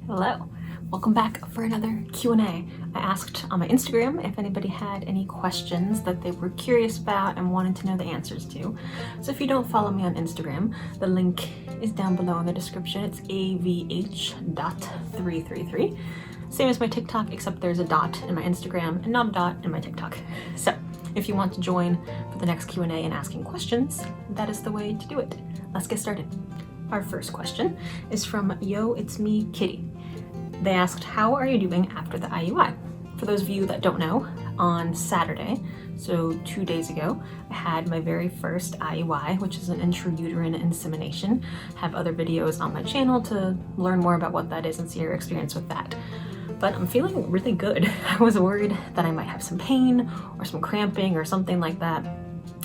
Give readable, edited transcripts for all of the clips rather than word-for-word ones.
Hello, welcome back for another Q&A. I asked on my Instagram if anybody had any questions that they were curious about and wanted to know the answers to. So if you don't follow me on Instagram, the link is down below in the description. It's avh.333. Same as my TikTok, except there's a dot in my Instagram and not a dot in my TikTok. So if you want to join for the next Q&A and asking questions, that is the way to do it. Let's get started. Our first question is from Yo, It's Me, Kitty. They asked, how are you doing after the IUI? For those of you that don't know, on Saturday, so 2 days ago, I had my very first IUI, which is an intrauterine insemination. I have other videos on my channel to learn more about what that is and see your experience with that. But I'm feeling really good. I was worried that I might have some pain or some cramping or something like that,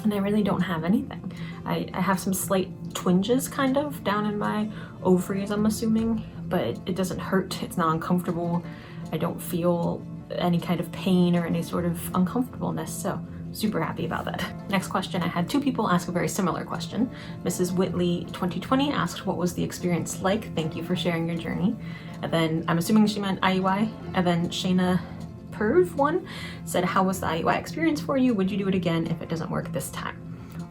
and I really don't have anything. I have some slight twinges kind of down in my ovaries, I'm assuming, but it doesn't hurt, it's not uncomfortable. I don't feel any kind of pain or any sort of uncomfortableness, so super happy about that. Next question, I had two people ask a very similar question. Mrs. Whitley 2020 asked, what was the experience like? Thank you for sharing your journey. And then I'm assuming she meant IUI. And then Shayna Perv 1 said, how was the IUI experience for you? Would you do it again if it doesn't work this time?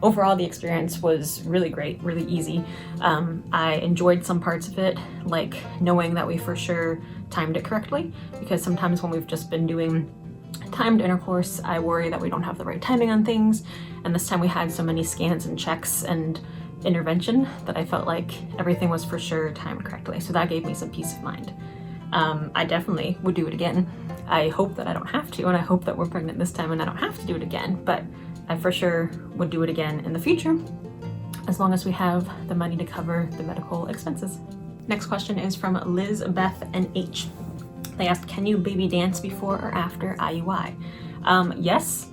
Overall, the experience was really great, really easy. I enjoyed some parts of it, like knowing that we for sure timed it correctly, because sometimes when we've just been doing timed intercourse, I worry that we don't have the right timing on things. And this time we had so many scans and checks and intervention that I felt like everything was for sure timed correctly. So that gave me some peace of mind. I definitely would do it again. I hope that I don't have to, and I hope that we're pregnant this time and I don't have to do it again, but I for sure would do it again in the future, as long as we have the money to cover the medical expenses. Next question is from Liz, Beth, and H. They asked, can you baby dance before or after IUI? Yes,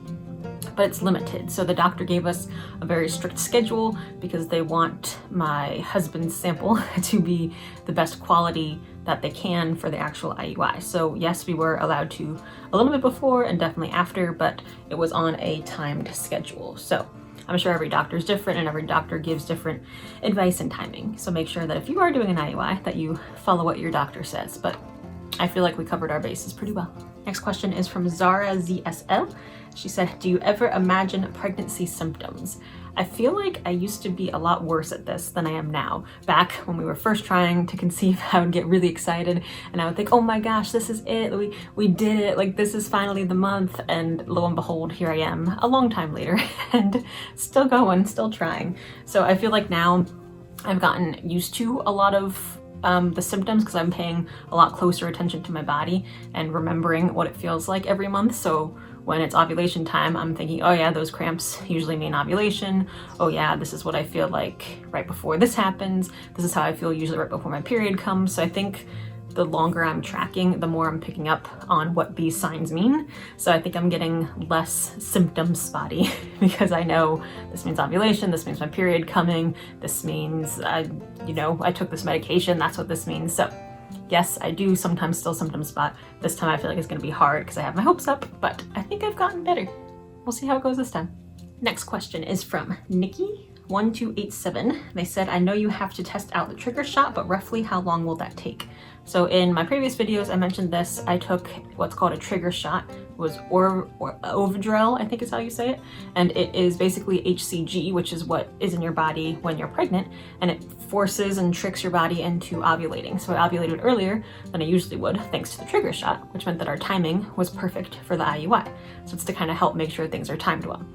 but it's limited. So the doctor gave us a very strict schedule because they want my husband's sample to be the best quality that they can for the actual IUI. So yes, we were allowed to a little bit before and definitely after, but it was on a timed schedule. So I'm sure every doctor is different and every doctor gives different advice and timing. So make sure that if you are doing an IUI that you follow what your doctor says, but I feel like we covered our bases pretty well. Next question is from Zara ZSL. She said, do you ever imagine pregnancy symptoms? I feel like I used to be a lot worse at this than I am now. Back when we were first trying to conceive, I would get really excited and I would think, oh my gosh, this is it. We did it. Like, this is finally the month. And lo and behold, here I am a long time later and still going, still trying. So I feel like now I've gotten used to a lot of the symptoms because I'm paying a lot closer attention to my body and remembering what it feels like every month. So when it's ovulation time, I'm thinking, oh yeah, those cramps usually mean ovulation. Oh yeah, this is what I feel like right before this happens. This is how I feel usually right before my period comes. So I think the longer I'm tracking, the more I'm picking up on what these signs mean. So I think I'm getting less symptom spotty because I know this means ovulation, this means my period coming, this means, I took this medication, that's what this means. So yes, I do sometimes still symptom spot. This time I feel like it's gonna be hard because I have my hopes up, but I think I've gotten better. We'll see how it goes this time. Next question is from Nikki 1287. They said, I know you have to test out the trigger shot, but roughly how long will that take? So in my previous videos, I mentioned this. I took what's called a trigger shot. It was Ovidrel, I think is how you say it. And it is basically HCG, which is what is in your body when you're pregnant. And it forces and tricks your body into ovulating. So I ovulated earlier than I usually would, thanks to the trigger shot, which meant that our timing was perfect for the IUI. So it's to kind of help make sure things are timed well.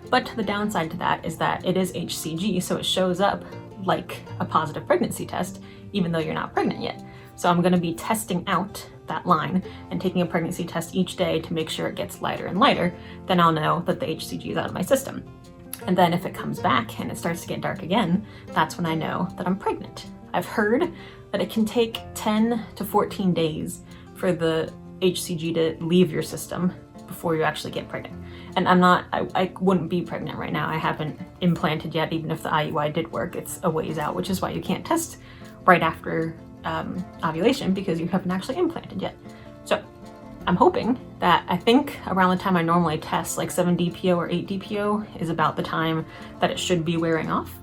But the downside to that is that it is HCG, so it shows up like a positive pregnancy test, even though you're not pregnant yet. So I'm gonna be testing out that line and taking a pregnancy test each day to make sure it gets lighter and lighter. Then I'll know that the HCG is out of my system. And then if it comes back and it starts to get dark again, that's when I know that I'm pregnant. I've heard that it can take 10 to 14 days for the HCG to leave your system before you actually get pregnant. And I wouldn't be pregnant right now. I haven't implanted yet, even if the IUI did work. It's a ways out, which is why you can't test right after ovulation, because you haven't actually implanted yet. So I'm hoping that, I think around the time I normally test, like 7 DPO or 8 DPO is about the time that it should be wearing off.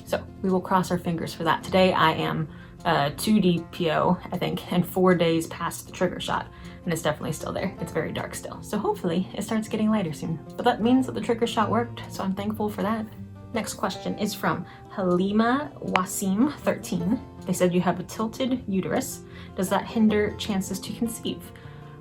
So we will cross our fingers for that. Today I am 2 DPO, I think, and 4 days past the trigger shot. And it's definitely still there. It's very dark still. So hopefully it starts getting lighter soon. But that means that the trigger shot worked, so I'm thankful for that. Next question is from Halima Wasim 13. They said you have a tilted uterus. Does that hinder chances to conceive?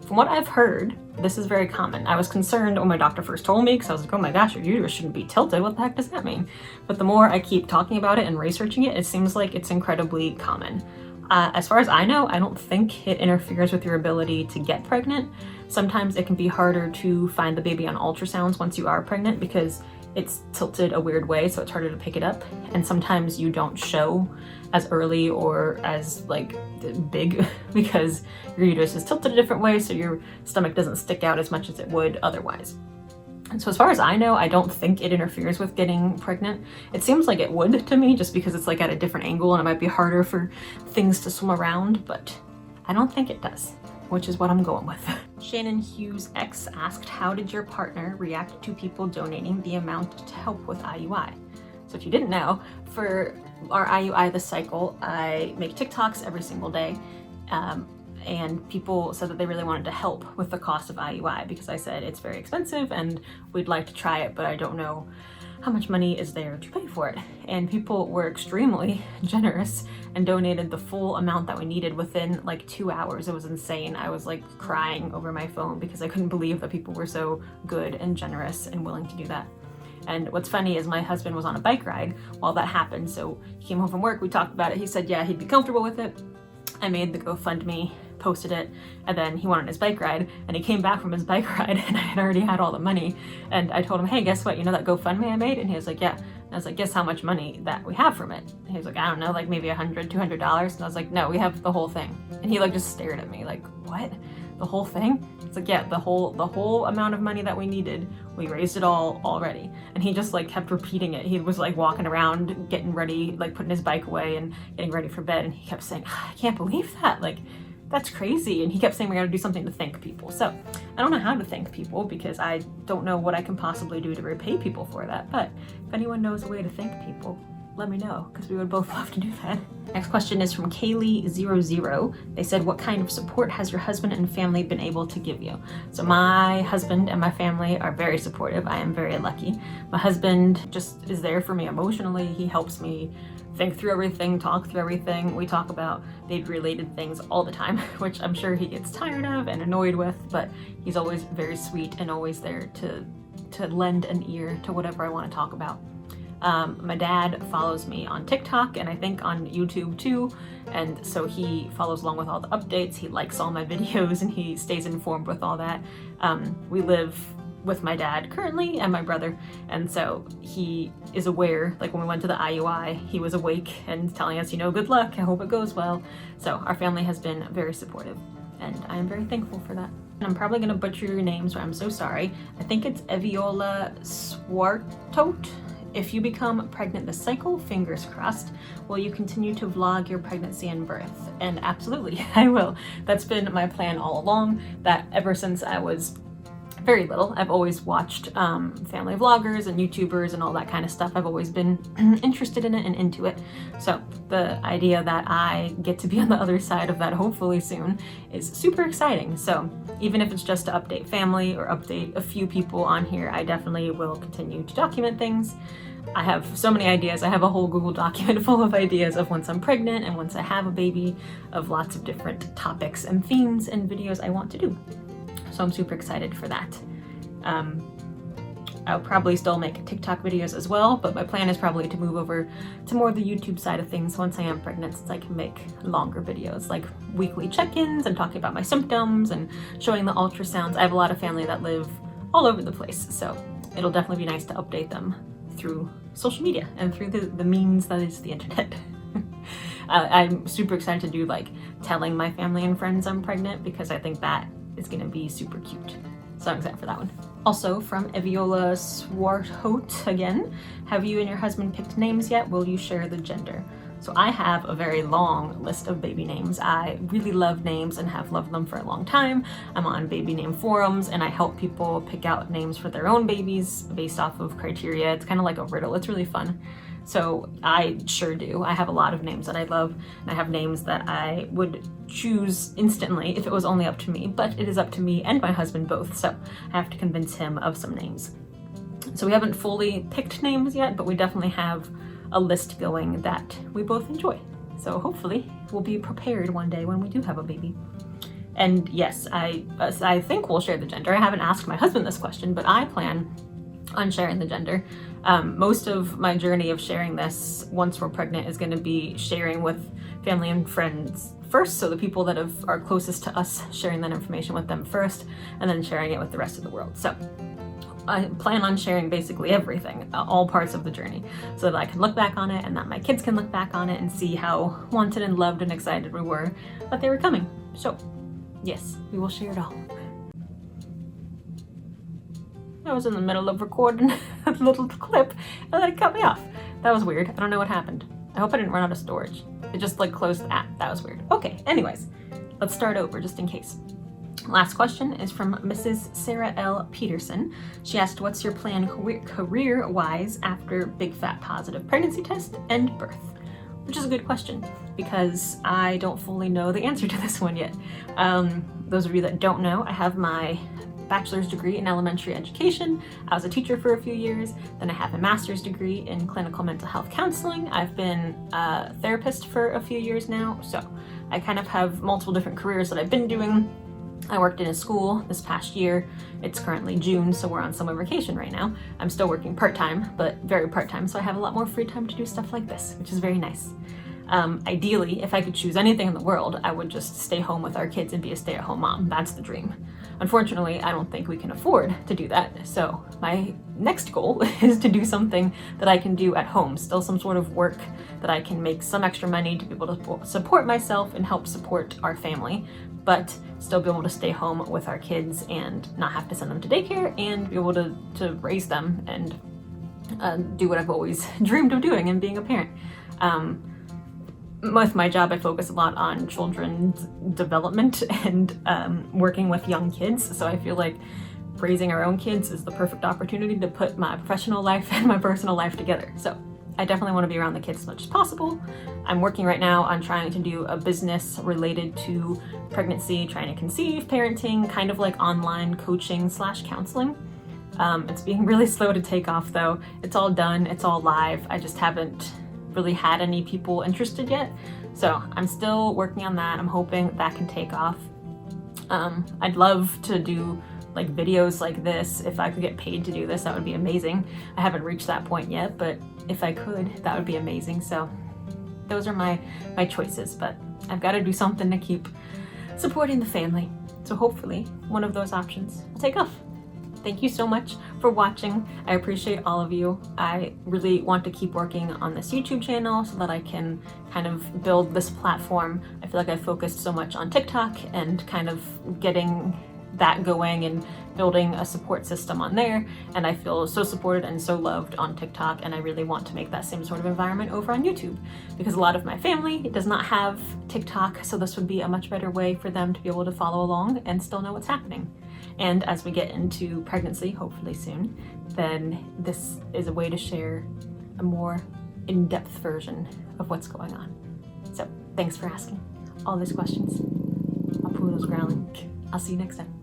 From what I've heard, this is very common. I was concerned when my doctor first told me, because I was like, oh my gosh, your uterus shouldn't be tilted. What the heck does that mean? But the more I keep talking about it and researching it, it seems like it's incredibly common. As far as I know, I don't think it interferes with your ability to get pregnant. Sometimes it can be harder to find the baby on ultrasounds once you are pregnant because it's tilted a weird way, so it's harder to pick it up. And sometimes you don't show as early or as like big because your uterus is tilted a different way, so your stomach doesn't stick out as much as it would otherwise. And so as far as I know, I don't think it interferes with getting pregnant. It seems like it would to me, just because it's like at a different angle and it might be harder for things to swim around, but I don't think it does, which is what I'm going with. Shannon Hughes X asked, how did your partner react to people donating the amount to help with IUI? So if you didn't know, for our IUI this cycle, I make TikToks every single day. And people said that they really wanted to help with the cost of IUI because I said it's very expensive and we'd like to try it, but I don't know how much money is there to pay for it. And people were extremely generous and donated the full amount that we needed within like 2 hours. It was insane. I was like crying over my phone because I couldn't believe that people were so good and generous and willing to do that. And what's funny is my husband was on a bike ride while that happened. So he came home from work, we talked about it. He said, yeah, he'd be comfortable with it. I made the GoFundMe, posted it, and then he went on his bike ride and he came back from his bike ride and I had already had all the money. And I told him, hey, guess what? You know that GoFundMe I made? And he was like, yeah. And I was like, guess how much money that we have from it? And he was like, I don't know, like maybe $100, $200. And I was like, no, we have the whole thing. And he like just stared at me like, what? The whole thing? It's like, yeah, the whole amount of money that we needed, we raised it all already. And he just like kept repeating it. He was like walking around, getting ready, like putting his bike away and getting ready for bed. And he kept saying, I can't believe that. Like, that's crazy. And he kept saying we gotta do something to thank people. So I don't know how to thank people because I don't know what I can possibly do to repay people for that. But if anyone knows a way to thank people, let me know, because we would both love to do that. Next question is from Kaylee00. They said, what kind of support has your husband and family been able to give you? So my husband and my family are very supportive. I am very lucky. My husband just is there for me emotionally. He helps me think through everything, talk through everything. We talk about baby-related things all the time, which I'm sure he gets tired of and annoyed with, but he's always very sweet and always there to lend an ear to whatever I want to talk about. My dad follows me on TikTok and I think on YouTube too, and so he follows along with all the updates. He likes all my videos and he stays informed with all that. We live with my dad currently and my brother, and so he is aware. Like when we went to the IUI, he was awake and telling us, you know, good luck, I hope it goes well. So our family has been very supportive and I am very thankful for that. And I'm probably gonna butcher your name, so I'm so sorry. I think it's Eviola Swartot. If you become pregnant this cycle, fingers crossed, will you continue to vlog your pregnancy and birth? And absolutely, I will. That's been my plan all along, that ever since I was very little, I've always watched family vloggers and YouTubers and all that kind of stuff. I've always been interested in it and into it. So the idea that I get to be on the other side of that hopefully soon is super exciting. So even if it's just to update family or update a few people on here, I definitely will continue to document things. I have so many ideas. I have a whole Google document full of ideas of once I'm pregnant and once I have a baby, of lots of different topics and themes and videos I want to do. So I'm super excited for that. I'll probably still make TikTok videos as well, but my plan is probably to move over to more of the YouTube side of things once I am pregnant, since I can make longer videos, like weekly check-ins and talking about my symptoms and showing the ultrasounds. I have a lot of family that live all over the place, so it'll definitely be nice to update them through social media and through the means that is the internet. I'm super excited to do like telling my family and friends I'm pregnant, because I think that is gonna be super cute. So I'm excited for that one. Also from Eviola Swartot again, have you and your husband picked names yet? Will you share the gender? So I have a very long list of baby names. I really love names and have loved them for a long time. I'm on baby name forums and I help people pick out names for their own babies based off of criteria. It's kind of like a riddle. It's really fun. So I sure do. I have a lot of names that I love, and I have names that I would choose instantly if it was only up to me, but it is up to me and my husband both, so I have to convince him of some names. So we haven't fully picked names yet, but we definitely have a list going that we both enjoy. So hopefully we'll be prepared one day when we do have a baby. And yes, I think we'll share the gender. I haven't asked my husband this question, but I plan on sharing the gender. Most of my journey of sharing this once we're pregnant is going to be sharing with family and friends first, so the people that are closest to us, sharing that information with them first, and then sharing it with the rest of the world. So I plan on sharing basically everything, all parts of the journey, so that I can look back on it and that my kids can look back on it and see how wanted and loved and excited we were that they were coming. So yes, we will share it all. I was in the middle of recording a little clip and then it cut me off. That was weird. I don't know what happened. I hope I didn't run out of storage. It just like closed the app. That was weird. Okay, anyways, let's start over just in case. Last question is from Mrs. Sarah L. Peterson. She asked, what's your plan career-wise after big fat positive pregnancy test and birth? Which is a good question because I don't fully know the answer to this one yet. Those of you that don't know, I have my bachelor's degree in elementary education. I was a teacher for a few years. Then I have a master's degree in clinical mental health counseling. I've been a therapist for a few years now. So I kind of have multiple different careers that I've been doing. I worked in a school this past year. It's currently June, so we're on summer vacation right now. I'm still working part-time, but very part-time, so I have a lot more free time to do stuff like this, which is very nice. Ideally, if I could choose anything in the world, I would just stay home with our kids and be a stay-at-home mom. That's the dream. Unfortunately, I don't think we can afford to do that, so my next goal is to do something that I can do at home, still some sort of work that I can make some extra money to be able to support myself and help support our family, but still be able to stay home with our kids and not have to send them to daycare and be able to raise them and do what I've always dreamed of doing and being a parent. With my job, I focus a lot on children's development and working with young kids, so I feel like raising our own kids is the perfect opportunity to put my professional life and my personal life together. So I definitely want to be around the kids as much as possible. I'm working right now on trying to do a business related to pregnancy, trying to conceive, parenting, kind of like online coaching / counseling. It's being really slow to take off though. It's all done, it's all live. I just haven't really had any people interested yet. So I'm still working on that. I'm hoping that can take off. I'd love to do like videos like this. If I could get paid to do this, that would be amazing. I haven't reached that point yet, but if I could, that would be amazing. So those are my choices, but I've got to do something to keep supporting the family. So hopefully one of those options will take off. Thank you so much for watching. I appreciate all of you. I really want to keep working on this YouTube channel so that I can kind of build this platform. I feel like I focused so much on TikTok and kind of getting that going and building a support system on there, and I feel so supported and so loved on TikTok, and I really want to make that same sort of environment over on YouTube because a lot of my family does not have TikTok, so this would be a much better way for them to be able to follow along and still know what's happening. And as we get into pregnancy, hopefully soon, then this is a way to share a more in-depth version of what's going on. So thanks for asking all these questions. My poodle's growling. I'll see you next time.